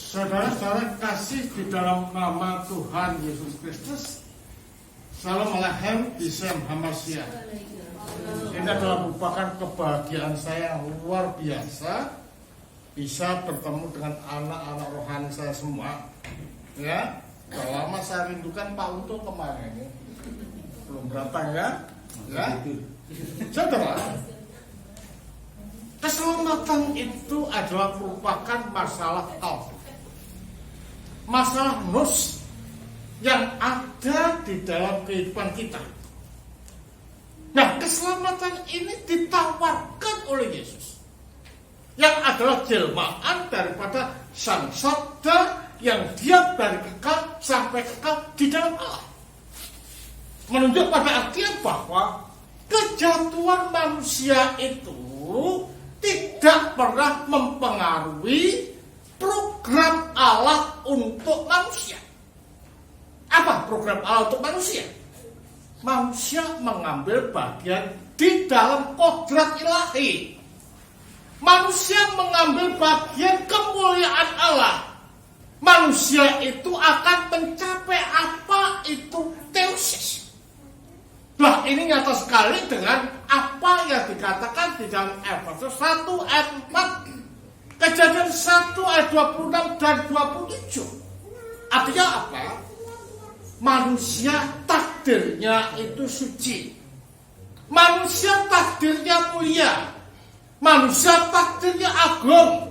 Saudara-saudara kasih di dalam nama Tuhan Yesus Kristus, Salam alaikum Isam Hamasya. Ini adalah merupakan kebahagiaan saya yang luar biasa bisa bertemu dengan anak-anak rohani saya semua. Ya, sudah lama saya rindukan Pak Untung kemarin ini belum datang ya. Ya, saudara. Keselamatan itu adalah merupakan masalah kalbu, masalah nus yang ada di dalam kehidupan kita. Nah, keselamatan ini ditawarkan oleh Yesus, yang adalah jelmaan daripada Sang Sabda yang dia dari kekal sampai kekal di dalam Allah. Menunjuk pada artian bahwa kejatuhan manusia itu tidak pernah mempengaruhi program Allah untuk manusia. Apa program Allah untuk manusia? Manusia mengambil bagian di dalam kodrat ilahi. Manusia mengambil bagian kemuliaan Allah. Manusia itu akan mencapai apa itu teosis. Nah, ini nyata sekali dengan apa yang dikatakan di dalam Efesus 1 ayat 4, Kejadian 1 ayat 26 dan 27. Artinya apa? Manusia takdirnya itu suci. Manusia takdirnya mulia. Manusia takdirnya agung.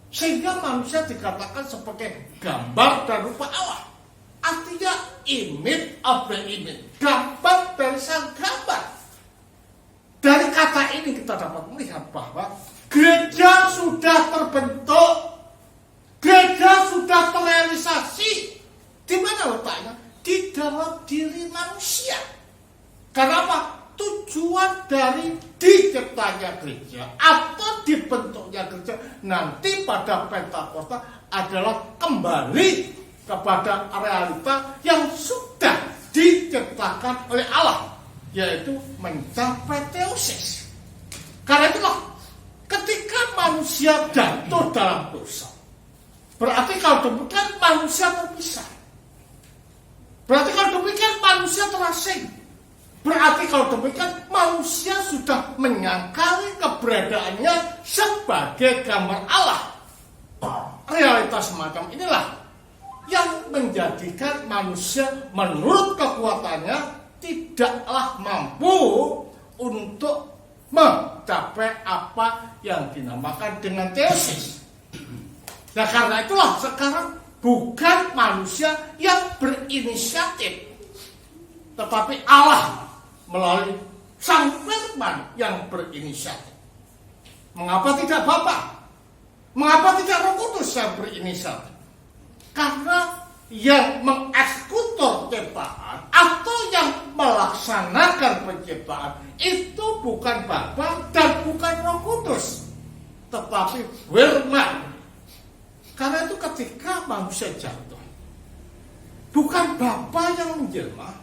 Sehingga manusia dikatakan sebagai gambar dan rupa Allah. Artinya image of the image, gambar dari sang gambar. Dari kata ini kita dapat melihat bahwa gereja sudah terbentuk, gereja sudah terrealisasi. Di mana letaknya? Di dalam diri manusia. Karena apa? Tujuan dari diciptanya gereja atau dibentuknya gereja nanti pada Pentakosta adalah kembali kepada realita yang sudah diciptakan oleh Allah, yaitu mencapai teosis. Karena itulah ketika manusia jatuh dalam dosa, berarti kalau demikian manusia terpisah. Berarti kalau demikian manusia terasing. Berarti kalau demikian manusia sudah menyangkali keberadaannya sebagai gambar Allah. Realitas semacam inilah yang menjadikan manusia menurut kekuatannya tidaklah mampu untuk mencapai apa yang dinamakan dengan teosis. Nah, karena itulah sekarang bukan manusia yang berinisiatif, tetapi Allah melalui Sang Firman yang berinisiatif. Mengapa tidak Bapa? Mengapa tidak Roh Kudus yang berinisiatif? Karena yang mengeksekutor ciptaan atau yang melaksanakan penciptaan itu bukan Bapa dan bukan Roh Kudus, tetapi Firman. Karena itu ketika manusia jatuh, bukan Bapa yang menjelma,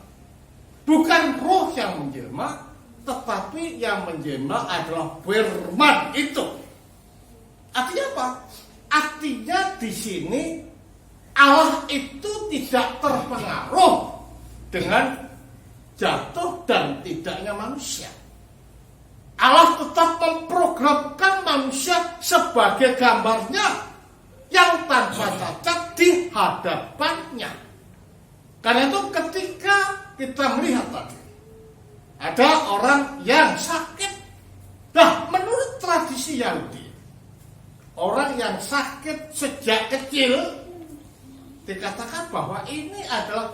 bukan Roh yang menjelma, tetapi yang menjelma adalah Firman itu. Artinya apa? Artinya di sini Allah itu tidak terpengaruh dengan jatuh dan tidaknya manusia. Allah tetap memprogramkan manusia sebagai gambarnya yang tanpa cacat di hadapannya. Karena itu ketika kita melihat tadi, ada orang yang sakit. Nah, menurut tradisi Yahudi, orang yang sakit sejak kecil dikatakan bahwa ini adalah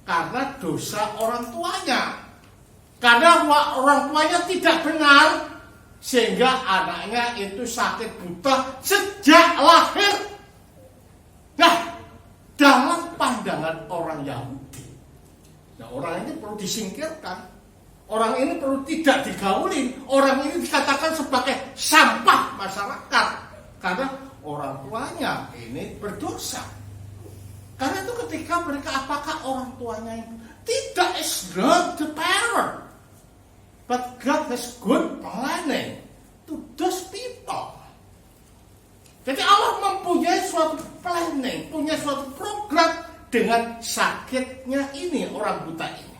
karena dosa orang tuanya. Karena orang tuanya tidak benar, sehingga anaknya itu sakit buta sejak lahir. Nah, dalam pandangan orang Yahudi, nah orang ini perlu disingkirkan. Orang ini perlu tidak digauli. Orang ini dikatakan sebagai sampah masyarakat. Karena orang tuanya ini berdosa. Karena itu ketika mereka, apakah orang tuanya itu tidak, is not the parent, but God has good planning to those people. Jadi Allah mempunyai suatu plan dengan sakitnya ini orang buta ini.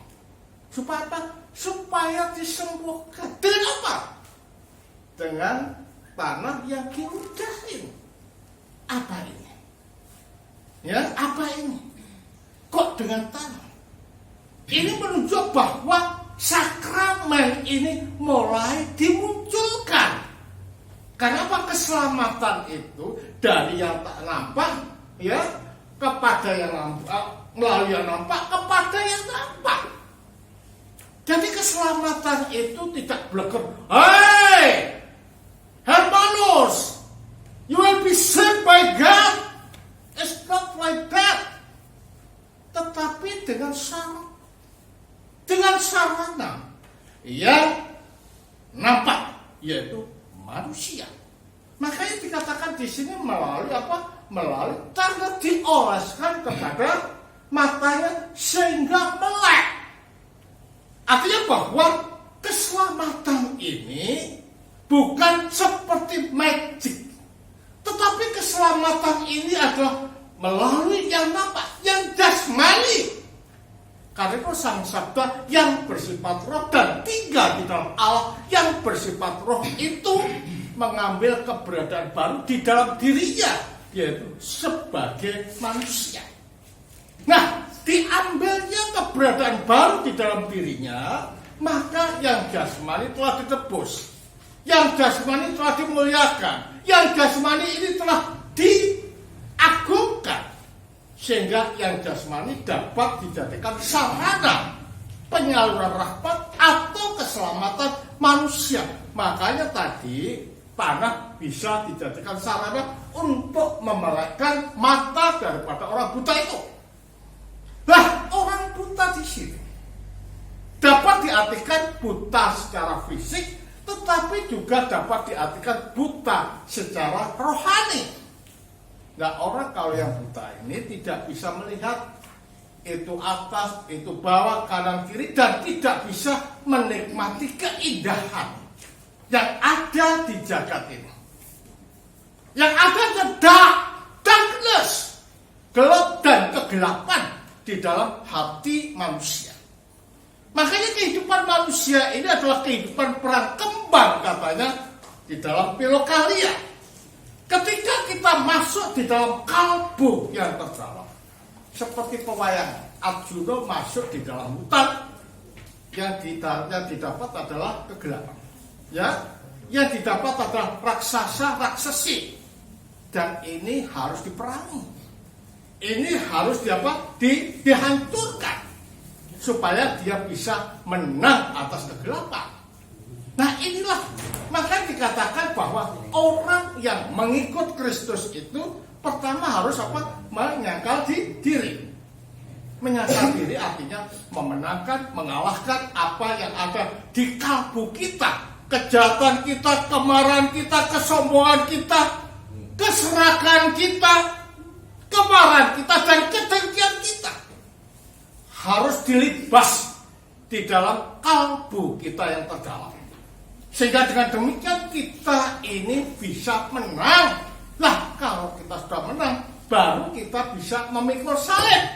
Supaya apa? Supaya disembuhkan. Dengan apa? Dengan tanah yang diludahin. Apa ini? Ya, apa ini? Kok dengan tanah? Ini menunjuk bahwa sakramen ini mulai dimunculkan. Karena apa? Keselamatan itu dari yang tak nampak, ya, kepada yang nampak, melalui yang nampak kepada yang nampak. Jadi keselamatan itu tidak belakang. Hey, Hermanus, you will be saved by God. It's not like that. Tetapi dengan syarat, dengan sarana yang nampak, yaitu manusia. Makanya dikatakan di sini melalui apa? Melalui karena dioleskan kepada matanya sehingga melek. Artinya bahwa keselamatan ini bukan seperti magic, tetapi keselamatan ini adalah melalui yang nampak, yang jasmani. Karena itu sang sabda yang bersifat roh dan tinggal di dalam Allah yang bersifat roh itu mengambil keberadaan baru di dalam dirinya, yaitu sebagai manusia. Nah, diambilnya keberadaan baru di dalam dirinya, maka yang jasmani telah ditebus, yang jasmani telah dimuliakan, yang jasmani ini telah diagungkan, sehingga yang jasmani dapat dijadikan sarana penyaluran rahmat atau keselamatan manusia. Makanya tadi panah bisa dijadikan sarana untuk memelekkan mata daripada orang buta itu. Lah, orang buta di sini dapat diartikan buta secara fisik, tetapi juga dapat diartikan buta secara rohani. Nah, orang kalau yang buta ini tidak bisa melihat itu atas, itu bawah, kanan, kiri, dan tidak bisa menikmati keindahan yang ada di jagat ini. Yang ada adalah darkness, gelap dan kegelapan di dalam hati manusia. Makanya kehidupan manusia ini adalah kehidupan perang kembang, katanya di dalam Filokalia. Ketika kita masuk di dalam kalbu yang terdalam, seperti pewayangan, Arjuna masuk di dalam hutan, yang didapat adalah kegelapan. Ya, yang didapat adalah raksasa-raksesi, dan ini harus diperangi. Ini harus dihancurkan supaya dia bisa menang atas kegelapan. Nah, inilah maka dikatakan bahwa orang yang mengikut Kristus itu pertama harus apa? Menyangkal diri. Menyangkal diri artinya memenangkan, mengalahkan apa yang ada di kalbu kita, kejahatan kita, kemarahan kita, kesombongan kita, keserakahan kita, kemarahan kita, dan kedengkian kita harus dilibas di dalam kalbu kita yang terdalam. Sehingga dengan demikian kita ini bisa menang. Lah, kalau kita sudah menang, baru kita bisa memikul salib.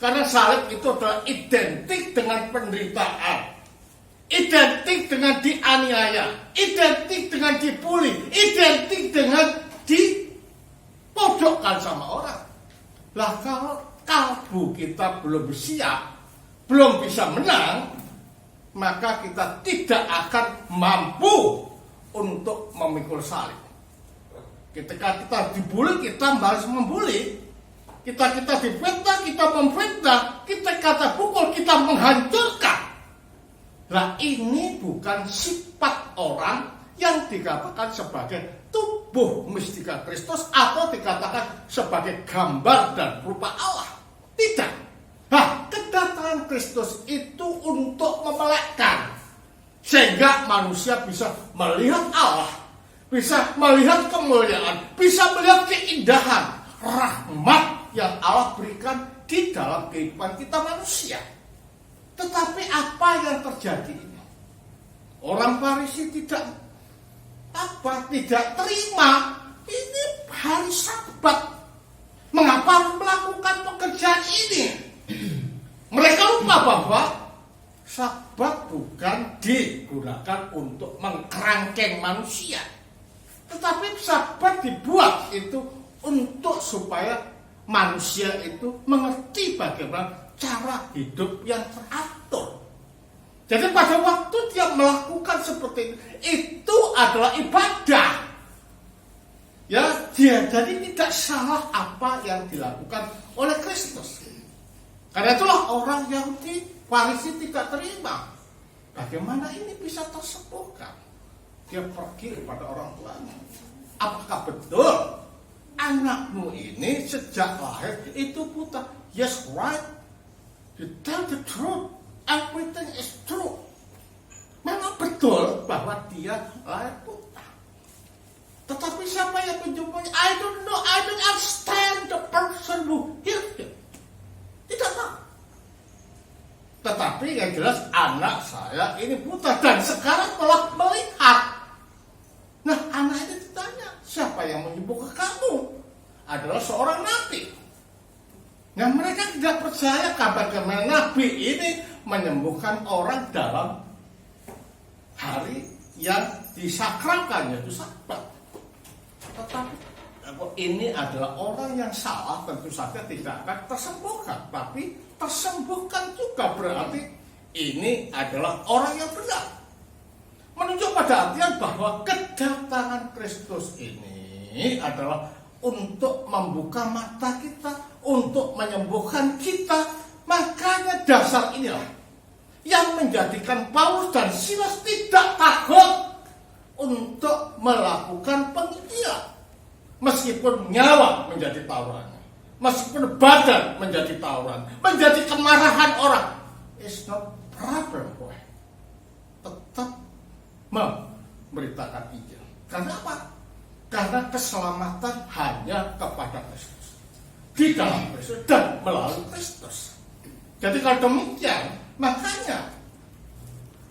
Karena salib itu adalah identik dengan penderitaan, identik dengan dianiaya, identik dengan dibully, identik dengan dipojokkan sama orang. Lah, kalau kalbu kita belum siap, belum bisa menang, maka kita tidak akan mampu untuk memikul salib. Ketika kita dibully, kita balas membuli. Kita difitnah, kita memfitnah. Kita kata pukul, kita menghancurkan. Nah, ini bukan sifat orang yang dikatakan sebagai tubuh mistika Kristus atau dikatakan sebagai gambar dan rupa Allah. Tidak. Nah, kedatangan Kristus itu untuk memelekkan, sehingga manusia bisa melihat Allah, bisa melihat kemuliaan, bisa melihat keindahan, rahmat yang Allah berikan di dalam kehidupan kita manusia. Tetapi apa yang terjadi ini? Orang Farisi tidak terima. Ini hari Sabat. Mengapa melakukan pekerjaan digunakan untuk mengkerangkeng manusia. Tetapi sabat dibuat itu untuk supaya manusia itu mengerti bagaimana cara hidup yang teratur. Jadi pada waktu dia melakukan seperti itu adalah ibadah. Ya, dia jadi tidak salah apa yang dilakukan oleh Kristus. Karena itulah orang Yahudi, Farisi tidak terima. Bagaimana ini bisa tersembuhkan? Dia pergi kepada orang tuanya. Apakah betul anakmu ini sejak lahir itu buta? Yes, right. You tell the truth. Everything is true. Memang betul bahwa dia lahir buta. Tetapi siapa yang menjumpainya? I don't know. I don't understand the person who healed him. Tidak tahu. Tetapi yang jelas anak saya ini buta dan sekarang telah melihat. Nah, anak ini ditanya, siapa yang menyembuhkan kamu? Adalah seorang nabi. Nah, mereka tidak percaya bagaimana nabi ini menyembuhkan orang dalam hari yang disakralkan, yaitu Sabat. Tetapi ini adalah orang yang salah, tentu saja tidak akan tersembuhkan. Tapi tersembuhkan juga berarti ini adalah orang yang benar. Menunjuk pada artian bahwa kedatangan Kristus ini adalah untuk membuka mata kita, untuk menyembuhkan kita. Makanya dasar inilah yang menjadikan Paulus dan Silas tidak takut untuk melakukan penginjilan. Meskipun nyawa menjadi taruhannya, meskipun badan menjadi taruhan, menjadi kemarahan orang, it's not problem, boy. Tetap memberitakan Injil. Karena apa? Karena keselamatan hanya kepada Kristus, di dalam Kristus dan melalui Kristus. Jadi kalau demikian, makanya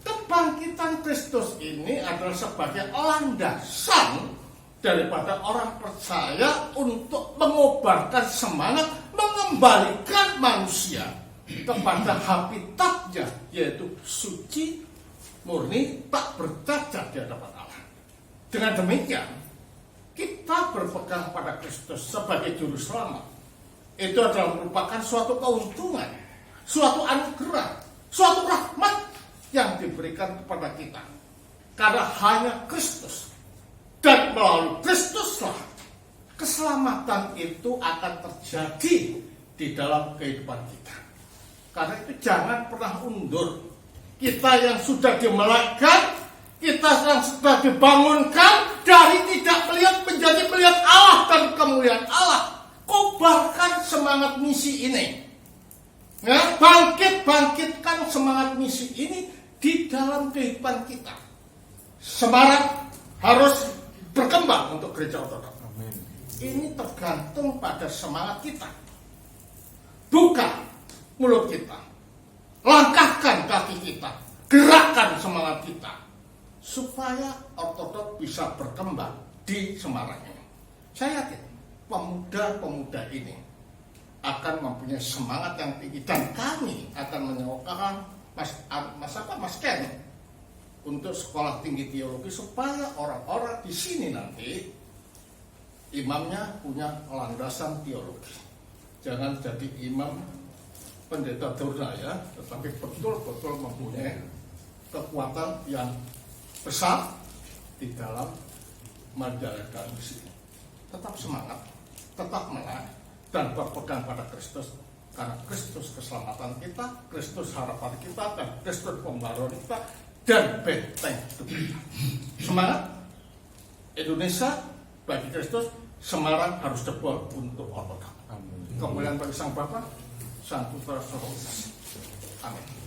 kebangkitan Kristus ini adalah sebagai landasan daripada orang percaya untuk mengobarkan semangat, mengembalikan manusia kepada habitatnya, yaitu suci, murni, tak bercacat di hadapan Allah. Dengan demikian, kita berpegang pada Kristus sebagai juru selamat. Itu adalah merupakan suatu keuntungan, suatu anugerah, suatu rahmat yang diberikan kepada kita. Karena hanya Kristus dan melalui Kristuslah keselamatan itu akan terjadi di dalam kehidupan kita. Karena itu jangan pernah undur. Kita yang sudah dimelekkan, kita yang sudah dibangunkan dari tidak melihat menjadi melihat Allah dan kemuliaan Allah. Kobarkan semangat misi ini. Ya, bangkitkan semangat misi ini di dalam kehidupan kita. Semangat harus berkembang untuk gereja ortodoks. Ini tergantung pada semangat kita. Buka mulut kita, langkahkan kaki kita, gerakkan semangat kita, supaya ortodoks bisa berkembang di Semarang ini. Saya yakin pemuda-pemuda ini akan mempunyai semangat yang tinggi, dan kami akan menyewakan Mas Ken untuk sekolah tinggi teologi supaya orang-orang di sini nanti imamnya punya landasan teologi. Jangan jadi imam pendeta durna ya, tetapi betul-betul mempunyai kekuatan yang besar di dalam menjalankan misi. Tetap semangat, tetap menang, dan berpegang pada Kristus. Karena Kristus keselamatan kita, Kristus harapan kita, dan Kristus pembaruan kita, dan benteng kita. Semangat Indonesia bagi Kristus, Semarang harus jebol untuk ortodoks. Kemuliaan bagi Sang Bapa, Sang Putra, Sang Roh Kudus. Amin.